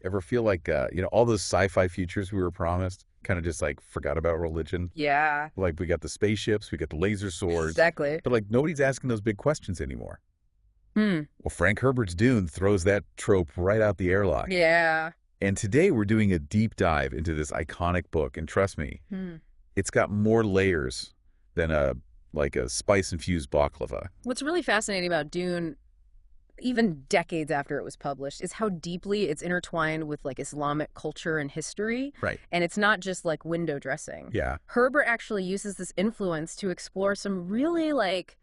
Ever feel like, all those sci-fi futures we were promised kind of just like forgot about religion? Yeah, Like we got the spaceships, we got the laser swords, exactly. but like nobody's asking those big questions anymore. Hmm. Well, Frank Herbert's Dune throws that trope right out the airlock. Yeah. And today we're doing a deep dive into this iconic book. And trust me, Hmm. it's got more layers than a spice-infused baklava. What's really fascinating about Dune, even decades after it was published, is how deeply it's intertwined with like Islamic culture and history. Right. And it's not just like window dressing. Yeah. Herbert actually uses this influence to explore some really like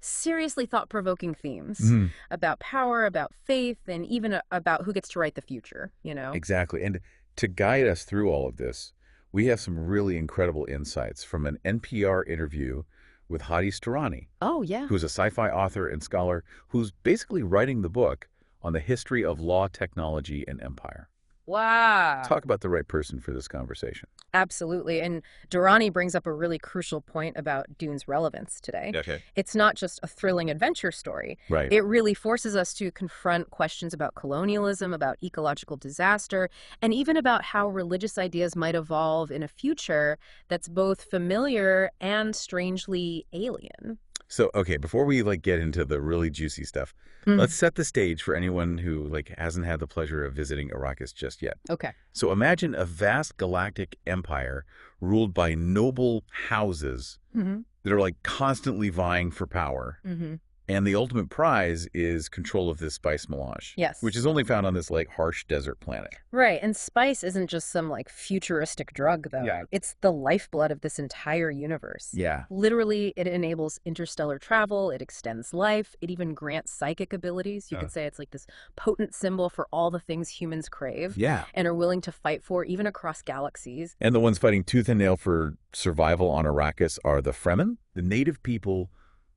seriously thought-provoking themes Mhm. about power, about faith, and even about who gets to write the future, you know? Exactly. And to guide us through all of this, we have some really incredible insights from an NPR interview with Hadi Starani, Oh, yeah. who's a sci-fi author and scholar who's basically writing the book on the history of law, technology, and empire. Wow. Talk about the right person for this conversation. Absolutely. And Durrani brings up a really crucial point about Dune's relevance today. Okay. It's not just a thrilling adventure story. Right. It really forces us to confront questions about colonialism, about ecological disaster, and even about how religious ideas might evolve in a future that's both familiar and strangely alien. So, okay, before we get into the really juicy stuff, let's set the stage for anyone who hasn't had the pleasure of visiting Arrakis just yet. Okay. So imagine a vast galactic empire ruled by noble houses Mm-hmm. that are constantly vying for power. Mm-hmm. And the ultimate prize is control of this spice melange. Yes. Which is only found on this harsh desert planet. Right. And spice isn't just some futuristic drug, though. Yeah. It's the lifeblood of this entire universe. Yeah. Literally, it enables interstellar travel, it extends life, it even grants psychic abilities. You could say it's like this potent symbol for all the things humans crave Yeah. and are willing to fight for, even across galaxies. And the ones fighting tooth and nail for survival on Arrakis are the Fremen, the native people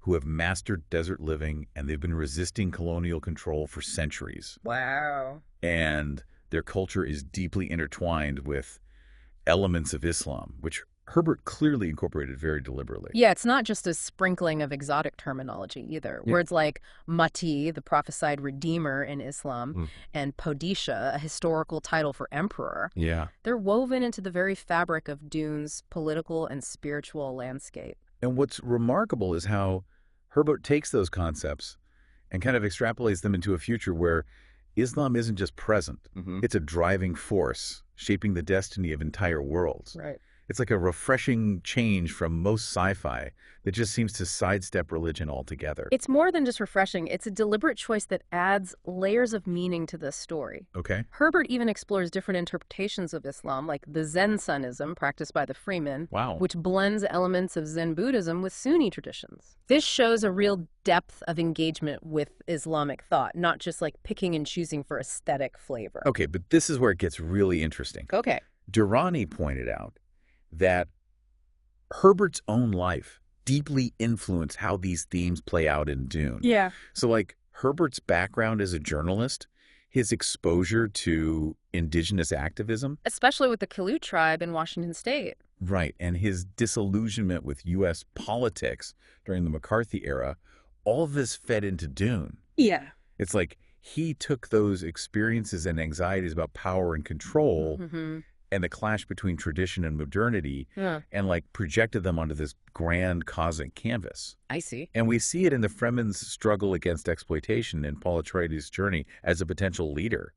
who have mastered desert living, and they've been resisting colonial control for centuries. Wow. And their culture is deeply intertwined with elements of Islam, which Herbert clearly incorporated very deliberately. Yeah, it's not just a sprinkling of exotic terminology either. Yeah. Words like Mahdi, the prophesied redeemer in Islam, and Podisha, a historical title for emperor, Yeah. they're woven into the very fabric of Dune's political and spiritual landscape. And what's remarkable is how Herbert takes those concepts and kind of extrapolates them into a future where Islam isn't just present. It's a driving force shaping the destiny of entire worlds. Right. It's like a refreshing change from most sci-fi that just seems to sidestep religion altogether. It's more than just refreshing. It's a deliberate choice that adds layers of meaning to this story. Okay. Herbert even explores different interpretations of Islam, like the Zen Sunnism practiced by the Freemen, Wow. which blends elements of Zen Buddhism with Sunni traditions. This shows a real depth of engagement with Islamic thought, not just picking and choosing for aesthetic flavor. Okay, but this is where it gets really interesting. Okay. Durrani pointed out that Herbert's own life deeply influenced how these themes play out in Dune. Yeah. So Herbert's background as a journalist, his exposure to indigenous activism. Especially with the Quileute tribe in Washington State. Right, and his disillusionment with U.S. politics during the McCarthy era, all of this fed into Dune. Yeah. It's he took those experiences and anxieties about power and control and the clash between tradition and modernity and projected them onto this grand cosmic canvas. I see. And we see it in the Fremen's struggle against exploitation and Paul Atreides' journey as a potential leader.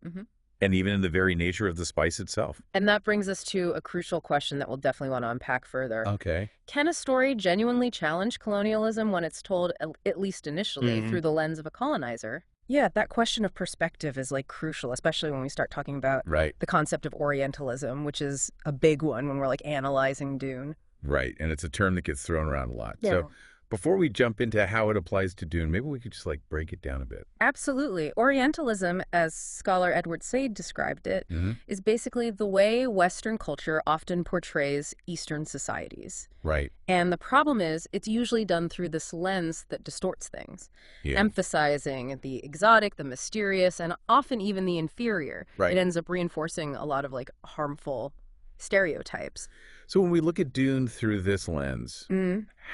And even in the very nature of the spice itself. And that brings us to a crucial question that we'll definitely want to unpack further. Okay. Can a story genuinely challenge colonialism when it's told, at least initially, through the lens of a colonizer? Yeah, that question of perspective is crucial, especially when we start talking about Right. the concept of Orientalism, which is a big one when we're analyzing Dune. Right. And it's a term that gets thrown around a lot. Yeah. So before we jump into how it applies to Dune, maybe we could just break it down a bit. Absolutely. Orientalism, as scholar Edward Said described it, is basically the way Western culture often portrays Eastern societies. Right. And the problem is, it's usually done through this lens that distorts things, emphasizing the exotic, the mysterious, and often even the inferior. Right. It ends up reinforcing a lot of harmful stereotypes. So when we look at Dune through this lens,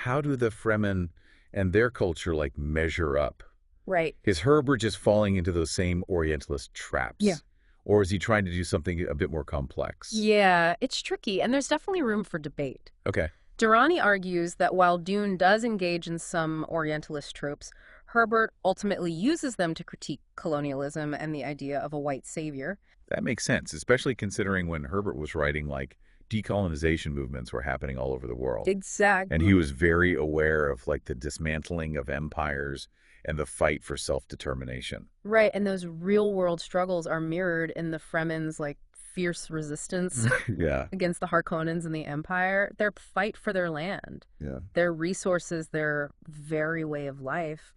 how do the Fremen and their culture measure up? Right. Is Herbert just falling into those same Orientalist traps? Yeah. Or is he trying to do something a bit more complex? Yeah, it's tricky, and there's definitely room for debate. Okay. Durrani argues that while Dune does engage in some Orientalist tropes, Herbert ultimately uses them to critique colonialism and the idea of a white savior. That makes sense, especially considering when Herbert was writing, like, decolonization movements were happening all over the world. And he Exactly. was very aware of, like, the dismantling of empires and the fight for self-determination. Right, and those real-world struggles are mirrored in the Fremen's, like, fierce resistance Yeah. against the Harkonnens and the Empire. Their fight for their land, Yeah. their resources, their very way of life.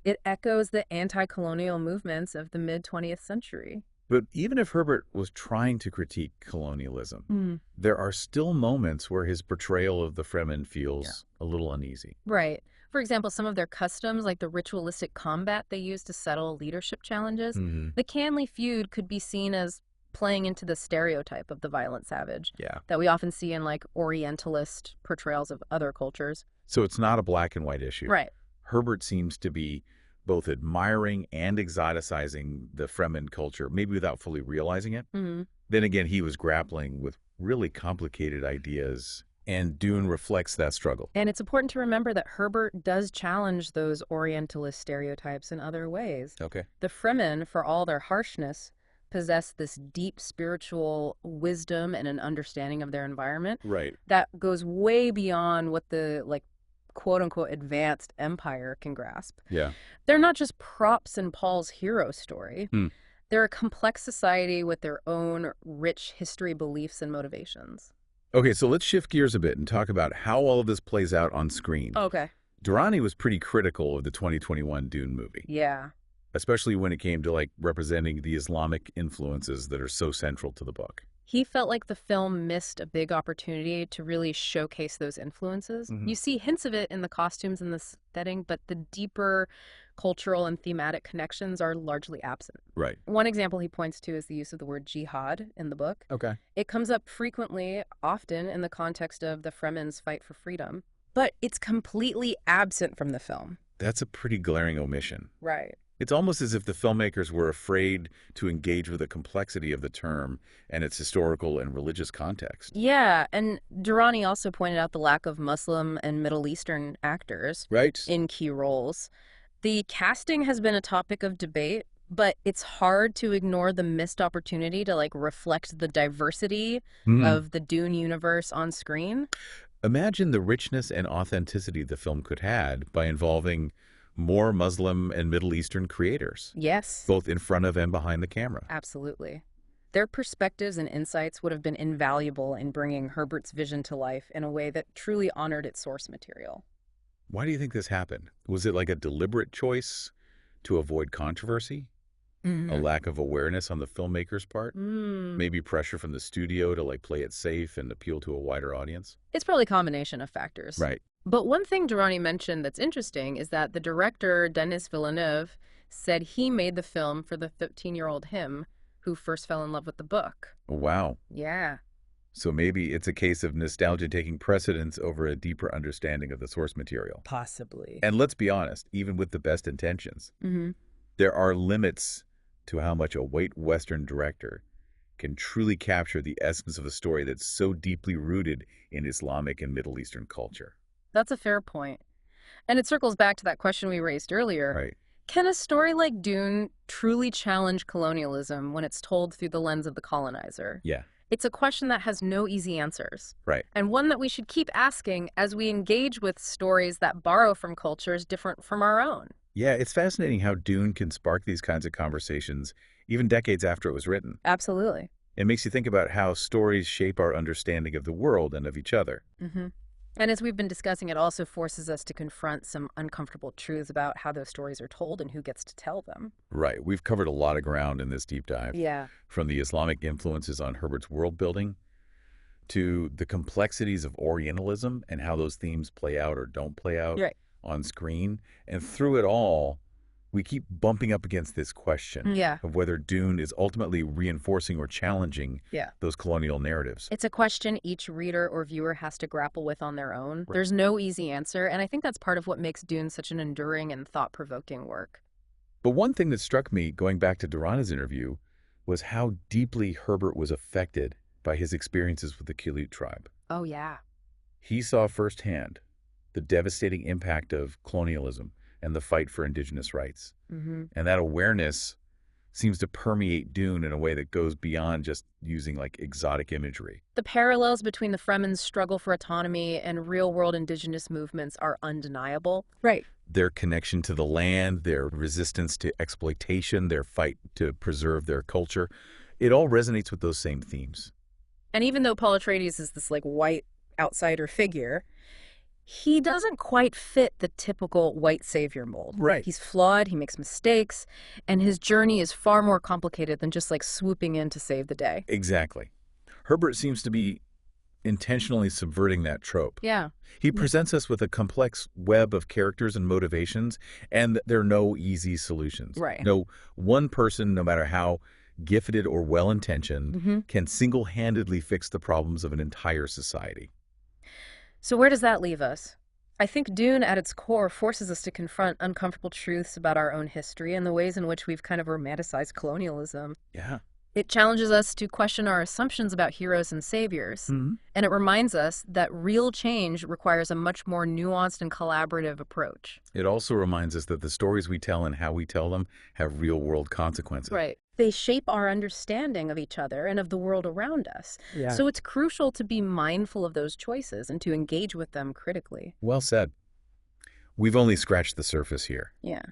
It echoes the anti-colonial movements of the mid-20th century. But even if Herbert was trying to critique colonialism, Mm. there are still moments where his portrayal of the Fremen feels a little uneasy. Right. For example, some of their customs, like the ritualistic combat they use to settle leadership challenges, the Canley feud could be seen as playing into the stereotype of the violent savage Yeah. that we often see in like Orientalist portrayals of other cultures. So it's not a black and white issue. Right. Herbert seems to be both admiring and exoticizing the Fremen culture, maybe without fully realizing it. Hmm. Then again, he was grappling with really complicated ideas, and Dune reflects that struggle. And it's important to remember that Herbert does challenge those Orientalist stereotypes in other ways. Okay. The Fremen, for all their harshness, possess this deep spiritual wisdom and an understanding of their environment Right. that goes way beyond what the like quote unquote advanced empire can grasp. Yeah. They're not just props in Paul's hero story. Hmm. They're a complex society with their own rich history, beliefs, and motivations. Okay, so let's shift gears a bit and talk about how all of this plays out on screen. Okay. Durrani was pretty critical of the 2021 Dune movie, Yeah. especially when it came to like representing the Islamic influences that are so central to the book. He felt like the film missed a big opportunity to really showcase those influences. Mhm. You see hints of it in the costumes and the setting, but the deeper cultural and thematic connections are largely absent. Right. One example he points to is the use of the word jihad in the book. Okay. It comes up frequently, often in the context of the Fremen's fight for freedom, but it's completely absent from the film. That's a pretty glaring omission. Right. It's almost as if the filmmakers were afraid to engage with the complexity of the term and its historical and religious context. Yeah, and Durrani also pointed out the lack of Muslim and Middle Eastern actors Right. in key roles. The casting has been a topic of debate, but it's hard to ignore the missed opportunity to like reflect the diversity of the Dune universe on screen. Imagine the richness and authenticity the film could have by involving more Muslim and Middle Eastern creators, Yes, both in front of and behind the camera. absolutely. Their perspectives and insights would have been invaluable in bringing Herbert's vision to life in a way that truly honored its source material. Why do you think this happened? Was it like a deliberate choice to avoid controversy? A lack of awareness on the filmmaker's part? Maybe pressure from the studio to like play it safe and appeal to a wider audience? It's probably a combination of factors. Right. But one thing Durrani mentioned that's interesting is that the director, Denis Villeneuve, said he made the film for the 13-year-old him who first fell in love with the book. Wow. Yeah. So maybe it's a case of nostalgia taking precedence over a deeper understanding of the source material. Possibly. And let's be honest, even with the best intentions, Mm-hmm. there are limits to how much a white Western director can truly capture the essence of a story that's so deeply rooted in Islamic and Middle Eastern culture. That's a fair point. And it circles back to that question we raised earlier. Right. Can a story like Dune truly challenge colonialism when it's told through the lens of the colonizer? Yeah. It's a question that has no easy answers, Right. and one that we should keep asking as we engage with stories that borrow from cultures different from our own. Yeah, it's fascinating how Dune can spark these kinds of conversations even decades after it was written. Absolutely. It makes you think about how stories shape our understanding of the world and of each other. Mm-hmm. And as we've been discussing, it also forces us to confront some uncomfortable truths about how those stories are told and who gets to tell them. Right. We've covered a lot of ground in this deep dive. Yeah. From the Islamic influences on Herbert's world building to the complexities of Orientalism and how those themes play out or don't play out Right. on screen. And through it all, we keep bumping up against this question Yeah. of whether Dune is ultimately reinforcing or challenging Yeah. those colonial narratives. It's a question each reader or viewer has to grapple with on their own. Right. There's no easy answer, and I think that's part of what makes Dune such an enduring and thought-provoking work. But one thing that struck me going back to Durrani's interview was how deeply Herbert was affected by his experiences with the Quileute tribe. Oh, yeah. He saw firsthand the devastating impact of colonialism and the fight for indigenous rights. And that awareness seems to permeate Dune in a way that goes beyond just using like exotic imagery. The parallels between the Fremen's struggle for autonomy and real-world indigenous movements are undeniable. Right. Their connection to the land, their resistance to exploitation, their fight to preserve their culture, it all resonates with those same themes. And even though Paul Atreides is this like white outsider figure, he doesn't quite fit the typical white savior mold. Right. He's flawed, he makes mistakes, and his journey is far more complicated than just like swooping in to save the day. Exactly. Herbert seems to be intentionally subverting that trope. Yeah. He presents us with a complex web of characters and motivations, and there are no easy solutions. Right. No one person, no matter how gifted or well-intentioned, can single-handedly fix the problems of an entire society. So where does that leave us? I think Dune, at its core, forces us to confront uncomfortable truths about our own history and the ways in which we've kind of romanticized colonialism. Yeah. It challenges us to question our assumptions about heroes and saviors. And it reminds us that real change requires a much more nuanced and collaborative approach. It also reminds us that the stories we tell and how we tell them have real-world consequences. Right. They shape our understanding of each other and of the world around us. Yeah. So it's crucial to be mindful of those choices and to engage with them critically. Well said. We've only scratched the surface here. Yeah.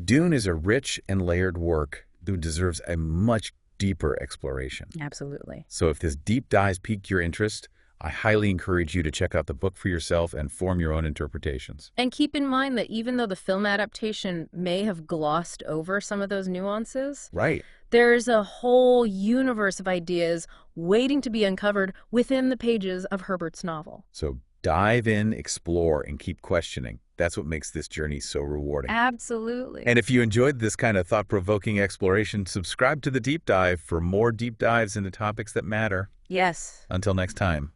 Dune is a rich and layered work that deserves a much deeper exploration. Absolutely. So if this deep dive piqued your interest, I highly encourage you to check out the book for yourself and form your own interpretations. And keep in mind that even though the film adaptation may have glossed over some of those nuances, Right. there's a whole universe of ideas waiting to be uncovered within the pages of Herbert's novel. So dive in, explore, and keep questioning. That's what makes this journey so rewarding. Absolutely. And if you enjoyed this kind of thought-provoking exploration, subscribe to The Deep Dive for more deep dives into topics that matter. Yes. Until next time.